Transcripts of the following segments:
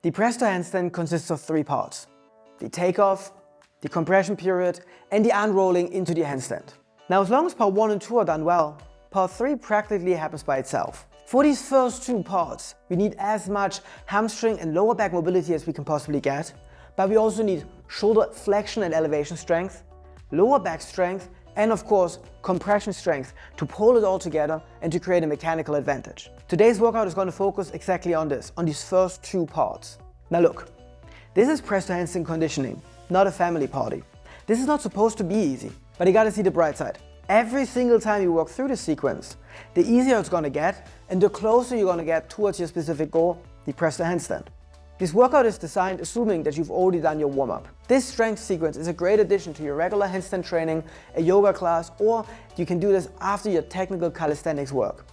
The press to handstand consists of 3 parts: the takeoff, the compression period, and the unrolling into the handstand. Now, as long as part 1 and 2 are done well, part 3 practically happens by itself. For these first 2 parts, we need as much hamstring and lower back mobility as we can possibly get, but we also need shoulder flexion and elevation strength, lower back strength, and of course, compression strength to pull it all together and to create a mechanical advantage. Today's workout is going to focus exactly on this, on these first 2 parts. Now look, this is press to handstand conditioning, not a family party. This is not supposed to be easy, but you gotta see the bright side. Every single time you work through the sequence, the easier it's gonna get and the closer you're gonna get towards your specific goal, the press to handstand. This workout is designed assuming that you've already done your warm-up. This strength sequence is a great addition to your regular handstand training, a yoga class, or you can do this after your technical calisthenics work.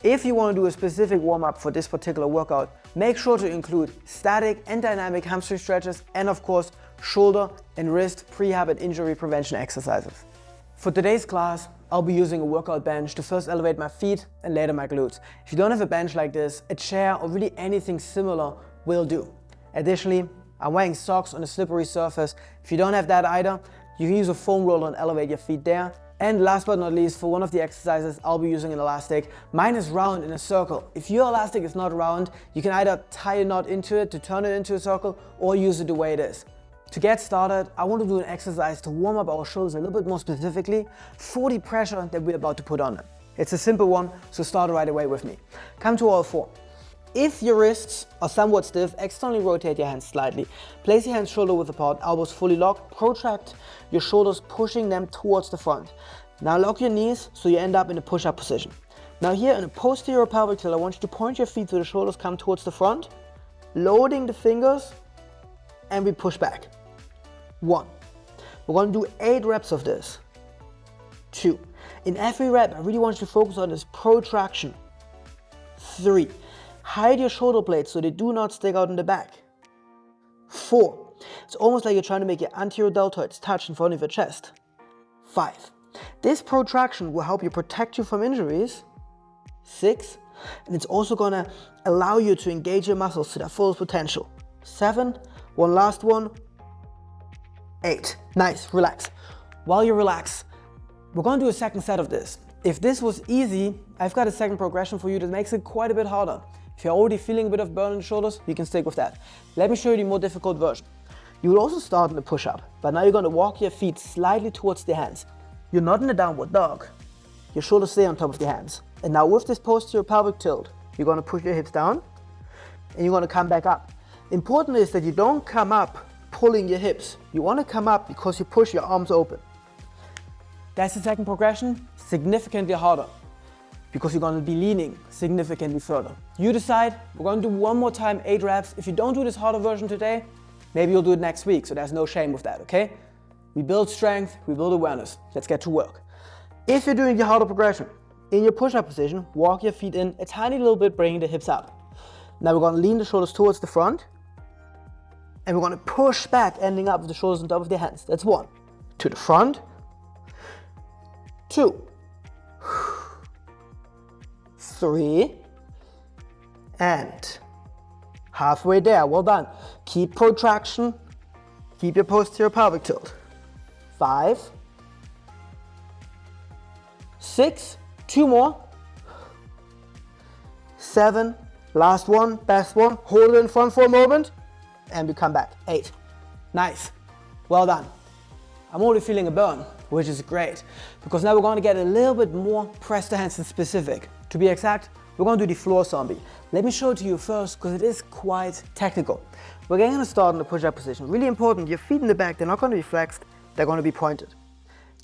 If you want to do a specific warm-up for this particular workout, make sure to include static and dynamic hamstring stretches and of course shoulder and wrist prehab and injury prevention exercises. For today's class, I'll be using a workout bench to first elevate my feet and later my glutes. If you don't have a bench like this, a chair or really anything similar will do. Additionally, I'm wearing socks on a slippery surface. If you don't have that either, you can use a foam roller and elevate your feet there. And last but not least, for one of the exercises, I'll be using an elastic. Mine is round in a circle. If your elastic is not round, you can either tie a knot into it to turn it into a circle or use it the way it is. To get started, I want to do an exercise to warm up our shoulders a little bit more specifically for the pressure that we're about to put on them. It's a simple one, so start right away with me. Come to all 4. If your wrists are somewhat stiff, externally rotate your hands slightly. Place your hands shoulder width apart, elbows fully locked, protract your shoulders, pushing them towards the front. Now lock your knees so you end up in a push-up position. Now here in a posterior pelvic tilt, I want you to point your feet so the shoulders come towards the front, loading the fingers, and we push back. 1. We're going to do 8 reps of this. 2. In every rep, I really want you to focus on this protraction. 3. Hide your shoulder blades so they do not stick out in the back. 4. It's almost like you're trying to make your anterior deltoids touch in front of your chest. 5. This protraction will help you protect you from injuries. 6. And it's also going to allow you to engage your muscles to their fullest potential. 7. One last one. 8. Nice, relax. While you relax, we're going to do a second set of this. If this was easy, I've got a second progression for you that makes it quite a bit harder. If you're already feeling a bit of burn in the shoulders, you can stick with that. Let me show you the more difficult version. You will also start in the push-up, but now you're going to walk your feet slightly towards the hands. You're not in a downward dog. Your shoulders stay on top of the hands. And now with this posterior pelvic tilt, you're going to push your hips down and you're going to come back up. Important is that you don't come up pulling your hips. You want to come up because you push your arms open. That's the second progression, significantly harder, because you're going to be leaning significantly further. You decide. We're going to do one more time, 8 reps. If you don't do this harder version today, maybe you'll do it next week, so there's no shame with that, okay? We build strength, we build awareness. Let's get to work. If you're doing the harder progression, in your push-up position, walk your feet in a tiny little bit, bringing the hips up. Now we're going to lean the shoulders towards the front, and we're going to push back, ending up with the shoulders on top of the hands. That's 1. To the front. 2. 3. And halfway there. Well done. Keep protraction. Keep your posterior pelvic tilt. 5. 6. 2 more. 7. Last one. Best one. Hold it in front for a moment. And we come back. 8. Nice. Well done. I'm already feeling a burn, which is great, because now we're going to get a little bit more press to handstand specific. To be exact, we're going to do the floor zombie. Let me show it to you first, because it is quite technical. We're going to start in the push-up position. Really important, your feet in the back, they're not going to be flexed, they're going to be pointed.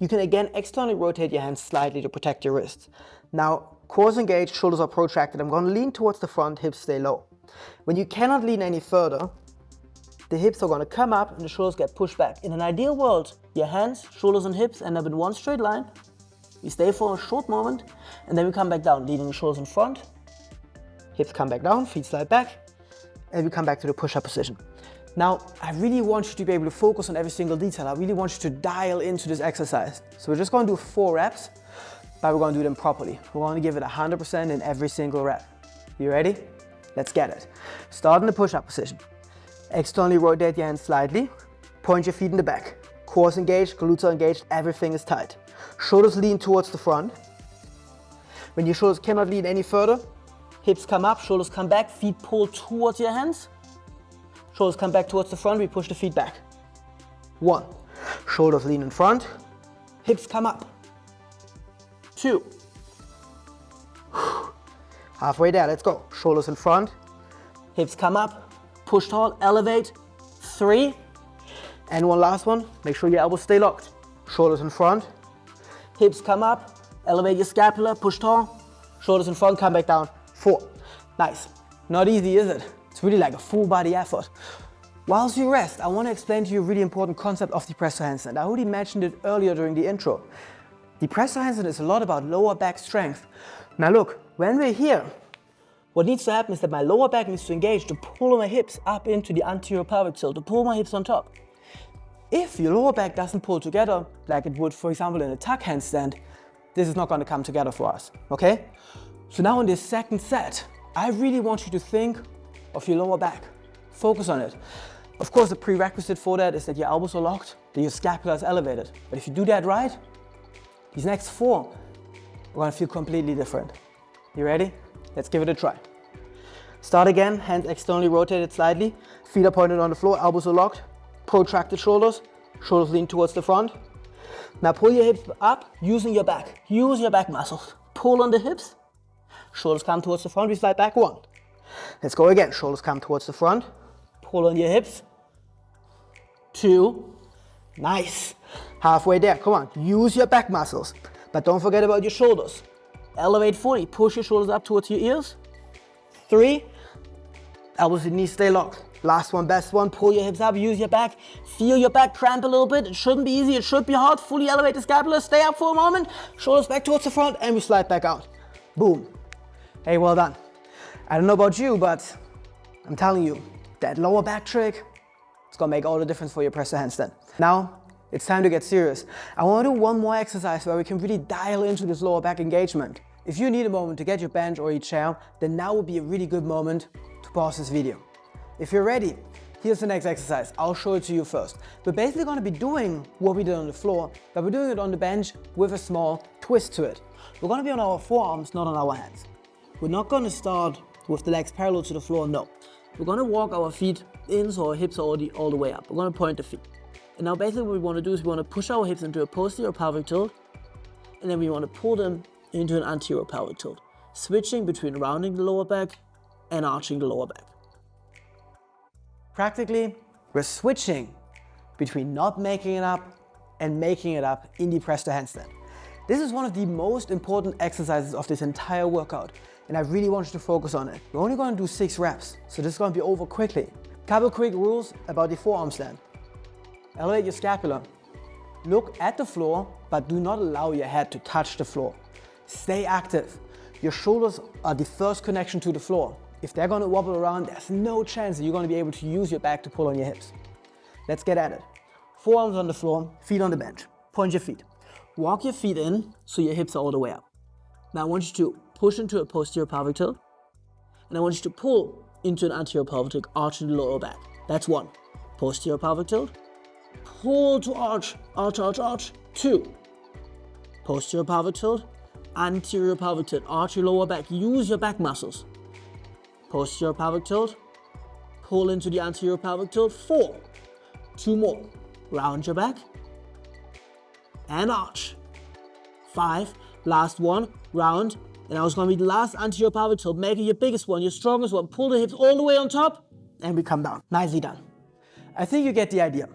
You can again externally rotate your hands slightly to protect your wrists. Now, cores engaged, shoulders are protracted. I'm going to lean towards the front, hips stay low. When you cannot lean any further, the hips are going to come up and the shoulders get pushed back. In an ideal world, your hands, shoulders and hips end up in one straight line. We stay for a short moment and then we come back down, leaning the shoulders in front. Hips come back down, feet slide back, and we come back to the push-up position. Now, I really want you to be able to focus on every single detail. I really want you to dial into this exercise. So we're just going to do 4 reps, but we're going to do them properly. We're going to give it 100% in every single rep. You ready? Let's get it. Start in the push-up position. Externally rotate your hands slightly. Point your feet in the back. Core engaged, glutes are engaged, everything is tight. Shoulders lean towards the front. When your shoulders cannot lean any further, hips come up, shoulders come back, feet pull towards your hands. Shoulders come back towards the front, we push the feet back. 1. Shoulders lean in front, hips come up. 2. Halfway there, let's go. Shoulders in front, hips come up, push tall, elevate. 3. And one last one, make sure your elbows stay locked. Shoulders in front, hips come up, elevate your scapula, push tall, shoulders in front, come back down. 4. Nice. Not easy, is it? It's really like a full body effort. Whilst you rest, I want to explain to you a really important concept of the press to handstand. I already mentioned it earlier during the intro. The press to handstand is a lot about lower back strength. Now look, when we're here, what needs to happen is that my lower back needs to engage to pull my hips up into the anterior pelvic tilt, to pull my hips on top. If your lower back doesn't pull together, like it would, for example, in a tuck handstand, this is not going to come together for us, okay? So now in this second set, I really want you to think of your lower back. Focus on it. Of course, the prerequisite for that is that your elbows are locked, that your scapula is elevated. But if you do that right, these next 4 are going to feel completely different. You ready? Let's give it a try. Start again, hands externally rotated slightly, feet are pointed on the floor, elbows are locked, protracted shoulders, shoulders lean towards the front. Now pull your hips up using your back. Use your back muscles. Pull on the hips, shoulders come towards the front, we slide back 1. Let's go again, shoulders come towards the front, pull on your hips. 2, nice. Halfway there, come on, use your back muscles, but don't forget about your shoulders. Elevate fully, push your shoulders up towards your ears. 3, elbows and knees stay locked. Last one, best one, pull your hips up, use your back, feel your back cramp a little bit. It shouldn't be easy, it should be hard. Fully elevate the scapula, stay up for a moment, shoulders back towards the front, and we slide back out. Boom. Hey, well done. I don't know about you, but I'm telling you, that lower back trick, it's gonna make all the difference for your press to handstand. Now, it's time to get serious. I wanna do one more exercise where we can really dial into this lower back engagement. If you need a moment to get your bench or your chair, then now would be a really good moment to pause this video. If you're ready, here's the next exercise. I'll show it to you first. We're basically gonna be doing what we did on the floor, but we're doing it on the bench with a small twist to it. We're gonna be on our forearms, not on our hands. We're not gonna start with the legs parallel to the floor, no. We're gonna walk our feet in so our hips are all the way up. We're gonna point the feet. And now basically what we wanna do is we wanna push our hips into a posterior pelvic tilt, and then we wanna pull them into an anterior pelvic tilt, switching between rounding the lower back and arching the lower back. Practically, we're switching between not making it up and making it up in the press to handstand. This is one of the most important exercises of this entire workout, and I really want you to focus on it. We're only going to do 6 reps, so this is going to be over quickly. Couple quick rules about the forearm stand. Elevate your scapula. Look at the floor, but do not allow your head to touch the floor. Stay active. Your shoulders are the first connection to the floor. If they're going to wobble around, there's no chance that you're going to be able to use your back to pull on your hips. Let's get at it. Forearms on the floor, feet on the bench. Point your feet. Walk your feet in so your hips are all the way up. Now I want you to push into a posterior pelvic tilt, and I want you to pull into an anterior pelvic tilt, arching the lower back. That's 1. Posterior pelvic tilt. Pull to arch, arch, arch, arch. 2. Posterior pelvic tilt, anterior pelvic tilt, arch your lower back. Use your back muscles. Posterior pelvic tilt, pull into the anterior pelvic tilt. 4. 2 more. Round your back and arch. 5. Last one. Round. And now it's going to be the last anterior pelvic tilt. Make it your biggest one, your strongest one. Pull the hips all the way on top and we come down. Nicely done. I think you get the idea.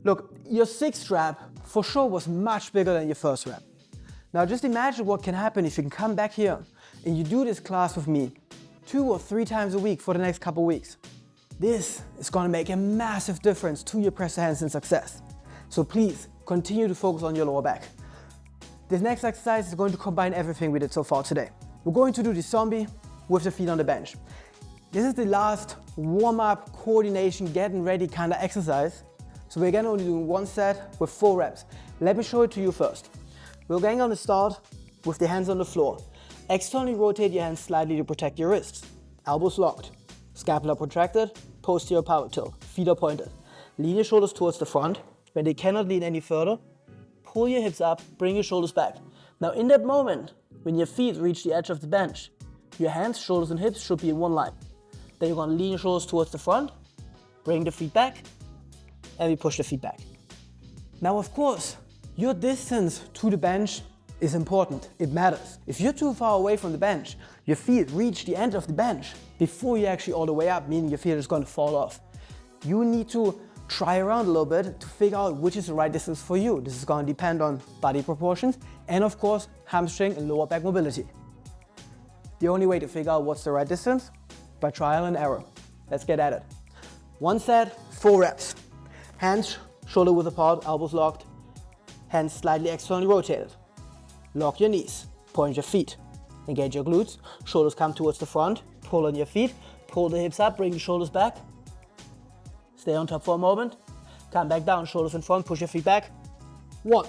Look, your 6th rep for sure was much bigger than your first rep. Now just imagine what can happen if you can come back here and you do this class with me 2 or 3 times a week for the next couple weeks. This is going to make a massive difference to your press to handstand success. So please continue to focus on your lower back. This next exercise is going to combine everything we did so far today. We're going to do the zombie with the feet on the bench. This is the last warm-up, coordination, getting ready kind of exercise. So we're again only doing 1 set with 4 reps. Let me show it to you first. We're going on to start with the hands on the floor. Externally rotate your hands slightly to protect your wrists. Elbows locked. Scapula protracted. posterior power tilt, feet are pointed. Lean your shoulders towards the front. When they cannot lean any further, pull your hips up, bring your shoulders back. Now in that moment, when your feet reach the edge of the bench, your hands, shoulders and hips should be in one line. Then you're gonna lean your shoulders towards the front, bring the feet back, and we push the feet back. Now of course, your distance to the bench is important, it matters. If you're too far away from the bench, your feet reach the end of the bench before you're actually all the way up, meaning your feet are just gonna fall off. You need to try around a little bit to figure out which is the right distance for you. This is gonna depend on body proportions and of course, hamstring and lower back mobility. The only way to figure out what's the right distance? By trial and error. Let's get at it. One set, 4 reps. Hands shoulder width apart, elbows locked, hands slightly externally rotated. Lock your knees, point your feet, engage your glutes, shoulders come towards the front, pull on your feet, pull the hips up, bring the shoulders back. Stay on top for a moment, come back down, shoulders in front, push your feet back. 1,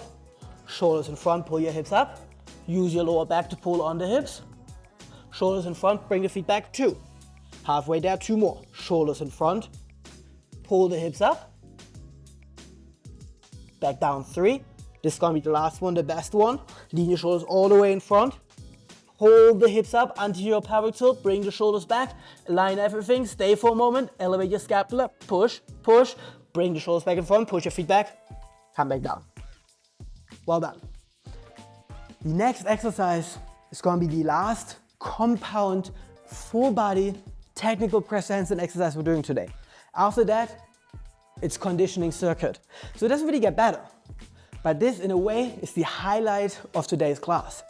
shoulders in front, pull your hips up, use your lower back to pull on the hips. Shoulders in front, bring the feet back. 2, halfway there, 2 more, shoulders in front, pull the hips up, back down. 3, this is gonna be the last one, the best one. Lean your shoulders all the way in front, hold the hips up, anterior power tilt, bring the shoulders back, align everything, stay for a moment, elevate your scapula, push, push, bring the shoulders back in front, push your feet back, come back down. Well done. The next exercise is gonna be the last compound full body technical press handstand exercise we're doing today. After that, it's conditioning circuit. So it doesn't really get better, but this in a way is the highlight of today's class.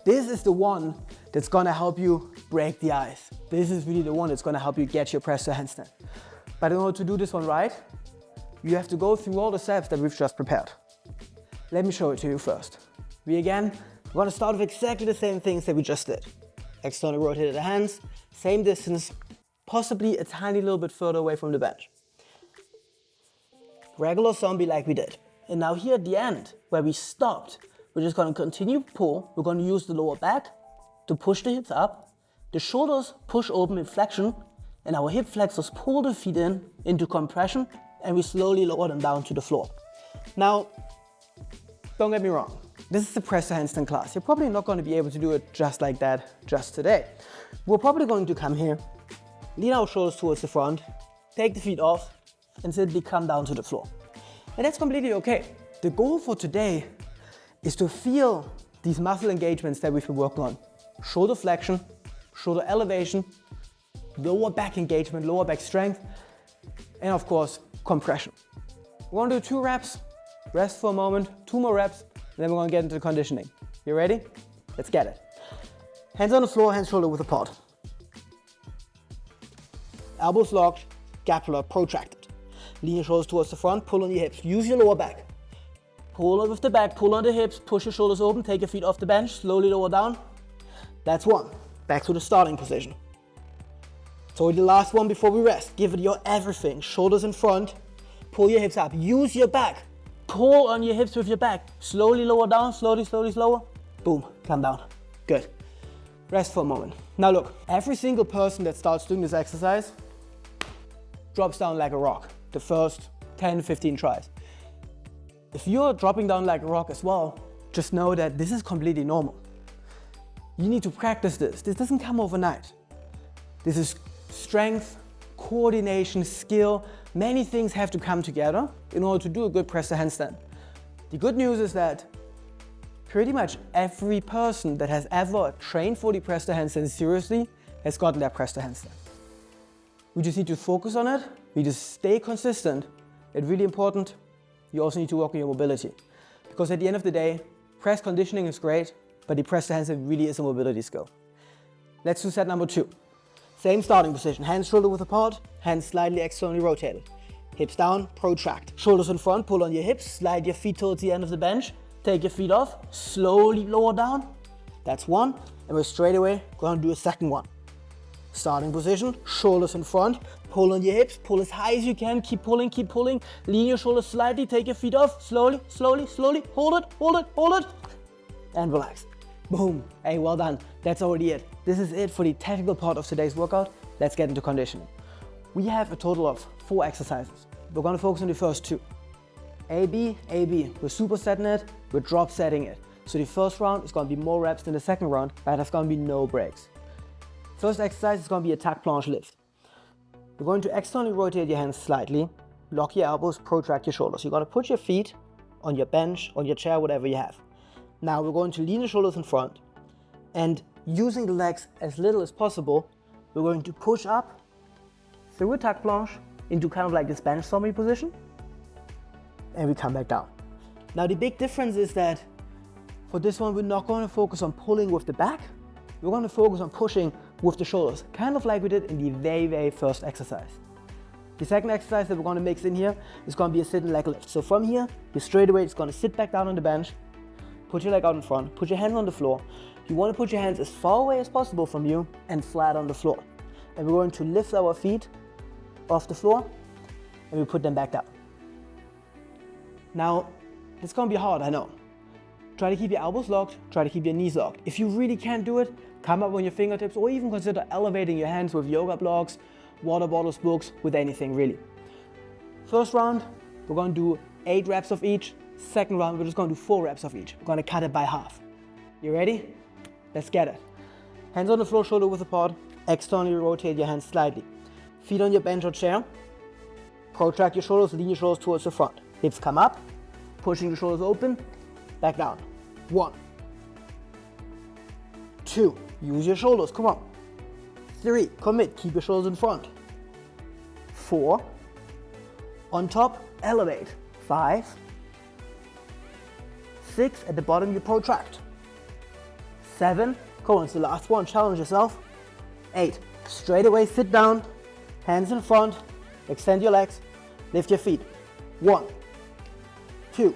This is the one that's gonna help you break the ice. This is really the one that's gonna help you get your press to handstand. But in order to do this one right, you have to go through all the steps that we've just prepared. Let me show it to you first. We're gonna start with exactly the same things that we just did. Externally rotated the hands, same distance, possibly a tiny little bit further away from the bench. Regular zombie like we did. And now here at the end, where we stopped, we're just gonna continue pull. We're gonna use the lower back to push the hips up. The shoulders push open in flexion, and our hip flexors pull the feet in into compression, and we slowly lower them down to the floor. Now, don't get me wrong. This is the press to handstand class. You're probably not gonna be able to do it just like that, just today. We're probably going to come here, lean our shoulders towards the front, take the feet off, and simply come down to the floor. And that's completely okay. The goal for today is to feel these muscle engagements that we've been working on. Shoulder flexion, shoulder elevation, lower back engagement, lower back strength, and of course, compression. We're gonna do 2 reps, rest for a moment, 2 more reps, and then we're gonna get into the conditioning. You ready? Let's get it. Hands on the floor, hands shoulder width apart. Elbows locked, scapula protracted. Lean your shoulders towards the front, pull on your hips. Use your lower back. Pull on with the back, pull on the hips, push your shoulders open, take your feet off the bench, slowly lower down. That's 1. Back to the starting position. So the last one before we rest. Give it your everything. Shoulders in front, pull your hips up. Use your back. Pull on your hips with your back. Slowly lower down, slowly, slowly, slower. Boom, come down. Good. Rest for a moment. Now look, every single person that starts doing this exercise drops down like a rock the first 10, 15 tries. If you're dropping down like a rock as well, just know that this is completely normal. You need to practice this. This doesn't come overnight. This is strength, coordination, skill. Many things have to come together in order to do a good press to handstand. The good news is that pretty much every person that has ever trained for the press to handstand seriously has gotten their press to handstand. We just need to focus on it. We just stay consistent. It's really important. You also need to work on your mobility. Because at the end of the day, press conditioning is great, but the press to handstand really is a mobility skill. Let's do set number 2. Same starting position, hands shoulder width apart, hands slightly externally rotated. Hips down, protract. Shoulders in front, pull on your hips, slide your feet towards the end of the bench, take your feet off, slowly lower down. That's 1, and we're straight away going to do a second one. Starting position, shoulders in front, pull on your hips, pull as high as you can, keep pulling, lean your shoulders slightly, take your feet off, slowly, slowly, slowly, hold it, and relax. Boom, hey, well done, that's already it. This is it for the technical part of today's workout. Let's get into conditioning. We have a total of 4 exercises. We're gonna focus on the first 2. AB, AB. We're supersetting it, we're drop setting it. So the first round is gonna be more reps than the second round, but there's gonna be no breaks. First exercise is gonna be a tuck planche lift. You're going to externally rotate your hands slightly, lock your elbows, protract your shoulders. You're gonna put your feet on your bench, on your chair, whatever you have. Now we're going to lean the shoulders in front, and using the legs as little as possible, we're going to push up through a tuck planche into kind of like this bench zombie position, and we come back down. Now the big difference is that for this one, we're not going to focus on pulling with the back, we're going to focus on pushing with the shoulders, kind of like we did in the very first exercise. The second exercise that we're going to mix in here is going to be a sit and leg lift. So from here, you straight away just going to sit back down on the bench, put your leg out in front, put your hands on the floor. You want to put your hands as far away as possible from you and flat on the floor. And we're going to lift our feet off the floor and we put them back down. Now, it's going to be hard, I know. Try to keep your elbows locked, try to keep your knees locked. If you really can't do it, come up on your fingertips or even consider elevating your hands with yoga blocks, water bottles, books, with anything really. First round, we're going to do 8 reps of each. Second round, we're just going to do 4 reps of each. We're going to cut it by half. You ready? Let's get it. Hands on the floor, shoulder width apart. Externally rotate your hands slightly. Feet on your bench or chair. Protract your shoulders, lean your shoulders towards the front. Hips come up, pushing the shoulders open, back down. 1, 2, use your shoulders, come on. 3, commit, keep your shoulders in front. 4, on top, elevate. 5, 6, at the bottom you protract. 7, come on, it's the last one, challenge yourself. 8, straight away sit down, hands in front, extend your legs, lift your feet. 1, 2,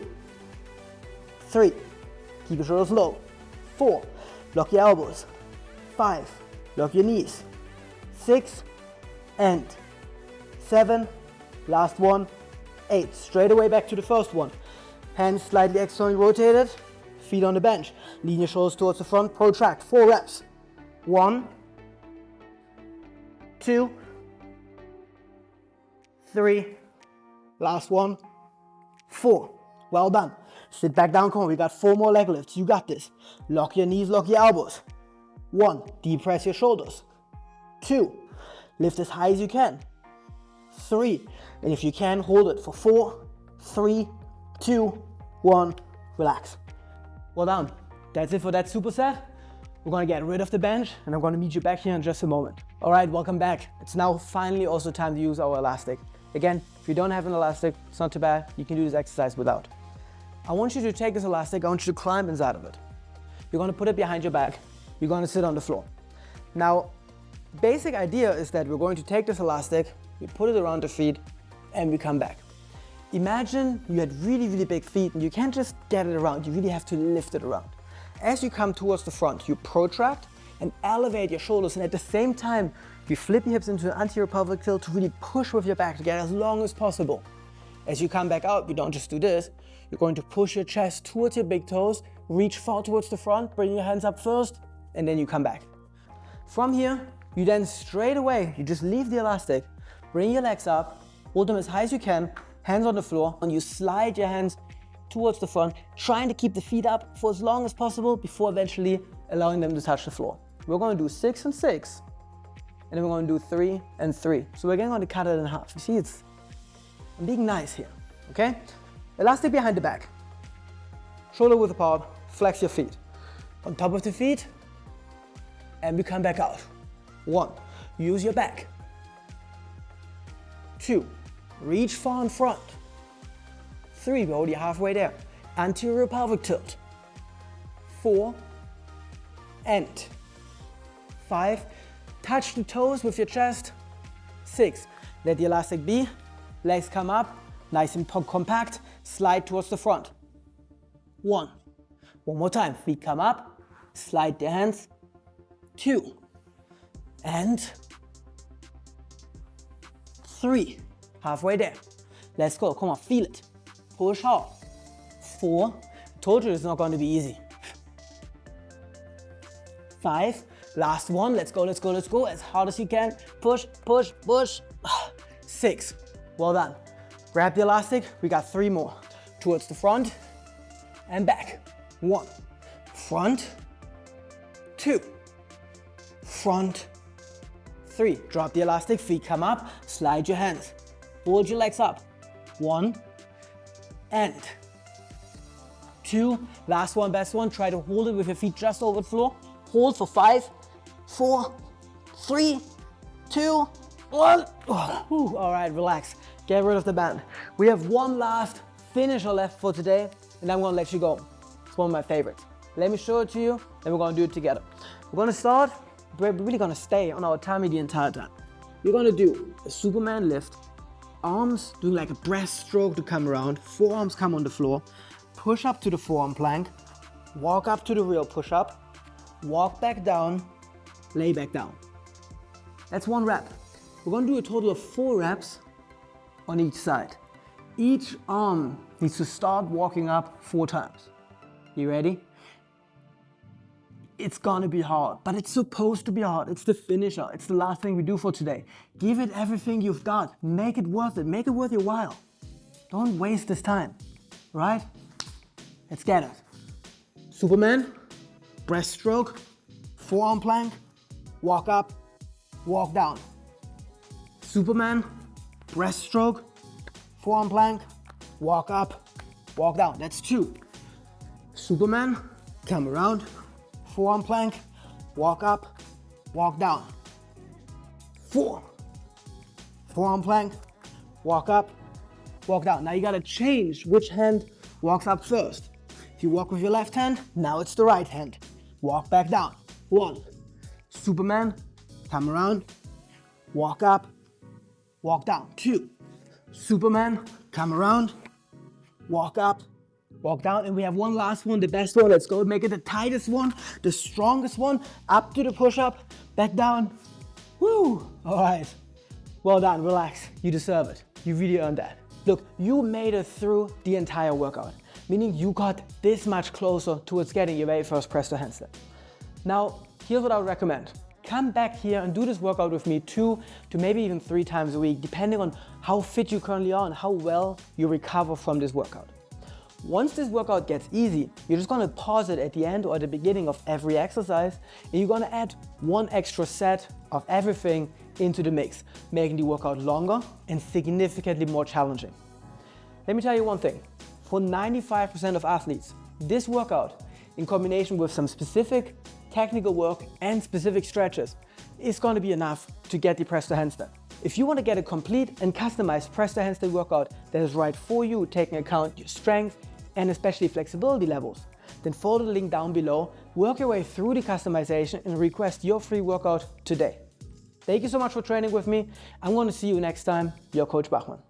3, keep your shoulders low. 4, lock your elbows. 5, lock your knees. 6 and 7, last one. 8, straight away back to the first one. Hands slightly externally rotated, feet on the bench. Lean your shoulders towards the front, protract. 4 reps. 1, 2, 3, last one. 4. Well done. Sit back down, come on, we got 4 more leg lifts. You got this. Lock your knees, lock your elbows. 1, depress your shoulders. 2, lift as high as you can. 3, and if you can, hold it for 4, 3, 2, 1, relax. Well done. That's it for that superset. We're gonna get rid of the bench and I'm gonna meet you back here in just a moment. All right, welcome back. It's now finally also time to use our elastic. Again, if you don't have an elastic, it's not too bad. You can do this exercise without. I want you to take this elastic, I want you to climb inside of it. You're gonna put it behind your back. You're gonna sit on the floor. Now, basic idea is that we're going to take this elastic, we put it around the feet, and we come back. Imagine you had really big feet and you can't just get it around, you really have to lift it around. As you come towards the front, you protract and elevate your shoulders, and at the same time, you flip your hips into an anterior pelvic tilt to really push with your back to get as long as possible. As you come back out, you don't just do this, you're going to push your chest towards your big toes, reach far towards the front, bring your hands up first, and then you come back. From here, you then straight away, you just leave the elastic, bring your legs up, hold them as high as you can, hands on the floor, and you slide your hands towards the front, trying to keep the feet up for as long as possible before eventually allowing them to touch the floor. We're going to do 6 and 6, and then we're going to do 3 and 3. So we're again going to cut it in half. You see, I'm being nice here, okay? Elastic behind the back, shoulder width apart, flex your feet. On top of the feet, and we come back out. 1, use your back. 2, reach far in front. 3, we're already halfway there. Anterior pelvic tilt. 4, and 5, touch the toes with your chest. 6, let the elastic be, legs come up, nice and compact, slide towards the front. 1, one more time, feet come up, slide the hands. 2, and 3, halfway there. Let's go, come on, feel it. Push hard. 4, told you it's not going to be easy. 5, last one, let's go, as hard as you can. Push, push, push. 6. Well done. Grab the elastic, we got 3 more. Towards the front and back. 1, front, 2, front, 3. Drop the elastic, feet come up, slide your hands. Hold your legs up. 1 and 2. Last one, best one. Try to hold it with your feet just over the floor. Hold for 5, 4, 3, 2, 1. Oh, all right, relax. Get rid of the band. We have one last finisher left for today, and I'm gonna let you go. It's one of my favorites. Let me show it to you, and we're gonna do it together. We're gonna start, we're really gonna stay on our tummy the entire time. We're gonna do a Superman lift, arms doing like a breaststroke to come around, forearms come on the floor, push up to the forearm plank, walk up to the real push up, walk back down, lay back down. That's 1 rep. We're gonna do a total of 4 reps on each side. Each arm needs to start walking up 4 times. You ready? It's gonna be hard, but it's supposed to be hard. It's the finisher. It's the last thing we do for today. Give it everything you've got. Make it worth it. Make it worth your while. Don't waste this time, right? Let's get it. Superman, breaststroke, forearm plank, walk up, walk down. Superman, breaststroke, forearm plank, walk up, walk down. That's 2. Superman, come around, forearm plank, walk up, walk down. 4. Forearm plank, walk up, walk down. Now you gotta change which hand walks up first. If you walk with your left hand, now it's the right hand. Walk back down. 1. Superman, come around, walk up, walk down. 2. Superman, come around, walk up, walk down. And we have one last one, the best one. Let's go make it the tightest one, the strongest one. Up to the push-up, back down. Woo! All right. Well done, relax. You deserve it. You really earned that. Look, you made it through the entire workout, meaning you got this much closer towards getting your very first press to handstand. Now, here's what I would recommend. Come back here and do this workout with me 2 to maybe even 3 times a week, depending on how fit you currently are and how well you recover from this workout. Once this workout gets easy, you're just gonna pause it at the end or at the beginning of every exercise, and you're gonna add 1 extra set of everything into the mix, making the workout longer and significantly more challenging. Let me tell you one thing. For 95% of athletes, this workout, in combination with some specific technical work and specific stretches, is going to be enough to get the press to handstand. If you want to get a complete and customized press to handstand workout that is right for you, taking account your strength and especially flexibility levels, then follow the link down below, work your way through the customization and request your free workout today. Thank you so much for training with me. I'm going to see you next time. Your Coach Bachmann.